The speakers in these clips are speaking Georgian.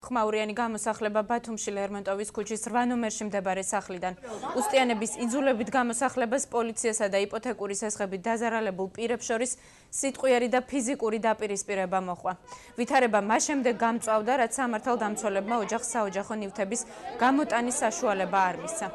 ხმაურიანი გამოსახლება ბათუმში ლერმონტოვის ქუჩის 8 ნომერში მდებარე სახლიდან. უსტიანების იძულებით გამოსახლებას პოლიციასა და იპოთეკური სესხებით დაზარალებულ პირებს შორის სიტყვიერი და ფიზიკური დაპირისპირება მოხდა. ვითარება მას შემდეგ გამწვავდა, რაც სამართალდამცველებმა ოჯახს საოჯახო ნივთების გამოტანის საშუალება არ მისცა.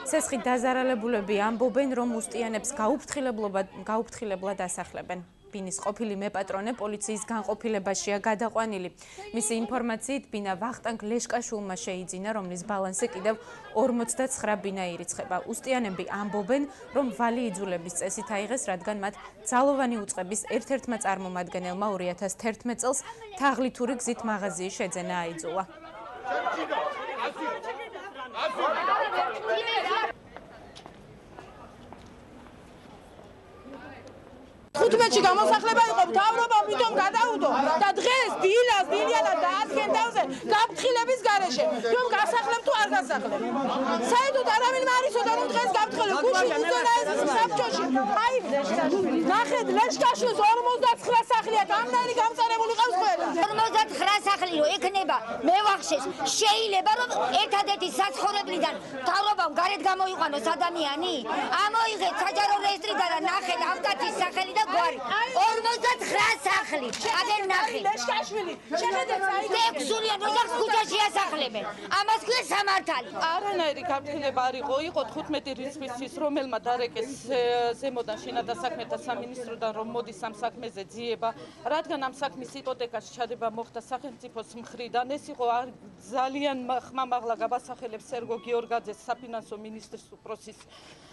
სესხით დაზარალებულები ამბობენ, რომ უსტიანებს გაუფრთხილებლად ასახლებენ. ბინის ყოფილი მეპატრონე პოლიციის განყოფილებაშია გადაყვანილი. მისი ინფორმაციით, ბინა ვახტანგ ლეშკაშვილმა შეიძინა, რომლის ბალანსი კიდევ 49 ბინა ირიცხება. უსტიანები ამბობენ, რომ ვალი იძულების წესით აიღეს, რადგან მათ ძალოვანი უწყების ერთ-ერთმა წარმომადგენელმა 2011 წელს თაღლითური გზით მაღაზიის შეძენა აიძულა. 15-ში გამოსახლება იყო, მთავრობა მითომ გადაუდო და დღეს დილიანად დაადგენ თავზე გაფრთხილების გარეშე. რომ გასახლებ თუ არ გასახლებ. საერთოდ არავინ მარისოდა რომ დღეს გაფრთხილებ. გუშინ უზენა ეს საბჭოში. აი, ნახეთ, ლეშკაშვილს 49 სახლი აქვს. ამდენი გამწარებული ყავს ყველა. 49 სახლი რო ექნება, მევახშეს, შეიძლება რომ ერთადერთი საცხოვრებლიდან მთავრობამ გარეთ გამოიყვანოს ადამიანი? ამოიღეთ საჯარო რეესტრიდან და ნახეთ ავტაციის სახელი და 49 სახლი. აგერ ნახეთ. ლეშკაშვილი. შეხედეთ, აი, ექსურიან ოჯახს ქუჩაში ასახლებენ. ამას ქვია სამართალი. არანაირი გაფრთხილება არ იყო. იყო 15 რიცხვისთვის, რომელმა დარეკეს ზემოდან შინათა საქმეთა სამინისტროდან, რომ მოდის ამ საქმეზე ძიება, რადგან ამ საქმის იპოთეკაში ჩადება მოხდა სახელმწიფოს მხრიდან. ეს იყო ძალიან ხმამაღლა გაბასახელებს სერგო გიორგაძეს საფინანსო მინისტრის უფროსის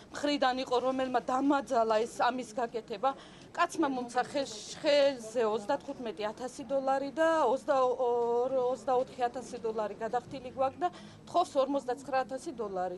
მხრიდან იყო, რომელმა დამაძალა ეს ამის გაკეთება. კაცმა მომცა ხელზე $35,000 და $24,000 გადახდილი გვაქვს და თხოვს $59,000.